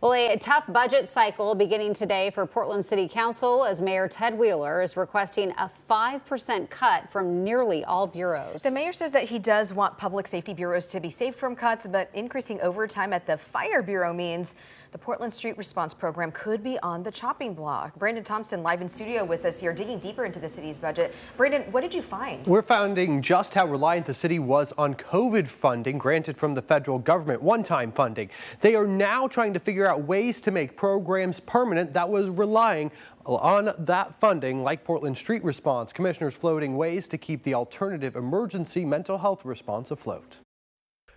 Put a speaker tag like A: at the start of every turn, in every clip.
A: Well, a tough budget cycle beginning today for Portland City Council as Mayor Ted Wheeler is requesting a 5% cut from nearly all bureaus.
B: The mayor says that he does want public safety bureaus to be saved from cuts, but increasing overtime at the fire bureau means the Portland Street Response Program could be on the chopping block. Brandon Thompson live in studio with us here, digging deeper into the city's budget. Brandon, what did you find?
C: We're finding just how reliant the city was on COVID funding granted from the federal government, one-time funding. They are now trying to figure out ways to make programs permanent that was relying on that funding, like Portland Street Response. Commissioners floating ways to keep the alternative emergency mental health response afloat.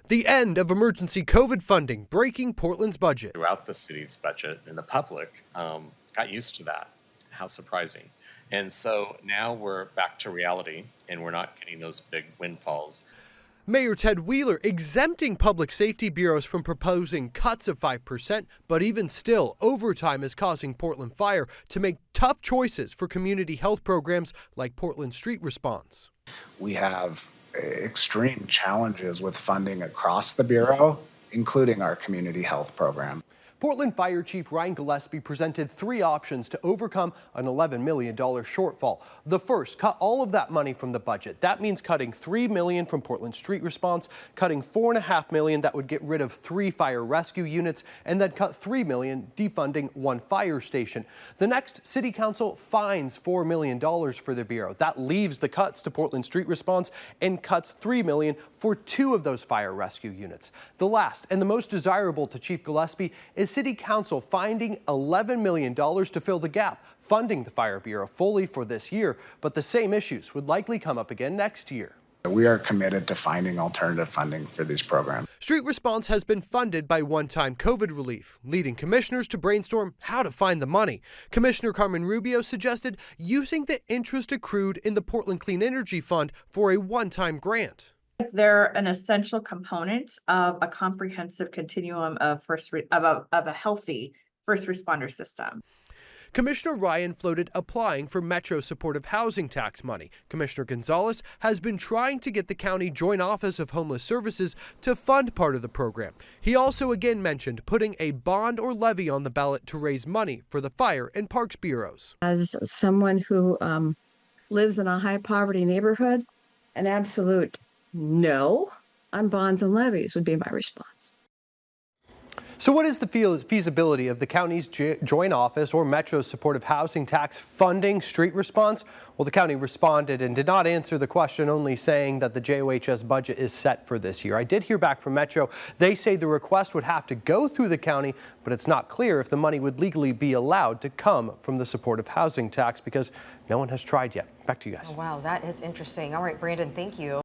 C: The end of emergency COVID funding breaking Portland's budget.
D: Throughout the city's budget, and the public got used to that. How surprising. And so now we're back to reality, and we're not getting those big windfalls.
C: Mayor Ted Wheeler exempting public safety bureaus from proposing cuts of 5%, but even still, overtime is causing Portland Fire to make tough choices for community health programs like Portland Street Response.
E: We have extreme challenges with funding across the bureau, including our community health program.
C: Portland Fire Chief Ryan Gillespie presented 3 options to overcome an $11 million shortfall. The first, cut all of that money from the budget. That means cutting $3 million from Portland Street Response, cutting $4.5 million that would get rid of 3 fire rescue units, and then cut $3 million defunding 1 fire station. The next, City Council fines $4 million for the bureau. That leaves the cuts to Portland Street Response and cuts $3 million for 2 of those fire rescue units. The last and the most desirable to Chief Gillespie is City Council finding $11 million to fill the gap, funding the Fire Bureau fully for this year, but the same issues would likely come up again next year.
E: We are committed to finding alternative funding for these programs.
C: Street Response has been funded by one-time COVID relief, leading commissioners to brainstorm how to find the money. Commissioner Carmen Rubio suggested using the interest accrued in the Portland Clean Energy Fund for a one-time grant.
F: They're an essential component of a comprehensive continuum of a healthy first responder system.
C: Commissioner Ryan floated applying for Metro Supportive Housing tax money. Commissioner Gonzalez has been trying to get the county Joint Office of Homeless Services to fund part of the program. He also again mentioned putting a bond or levy on the ballot to raise money for the fire and parks bureaus.
G: As someone who lives in a high poverty neighborhood, an absolute no on bonds and levies would be my response.
C: So what is the feasibility of the county's joint office or Metro Supportive Housing tax funding Street Response? Well, the county responded and did not answer the question, only saying that the JOHS budget is set for this year. I did hear back from Metro. They say the request would have to go through the county, but it's not clear if the money would legally be allowed to come from the supportive housing tax because no one has tried yet. Back to you guys.
B: Oh, wow, that is interesting. All right, Brandon, thank you.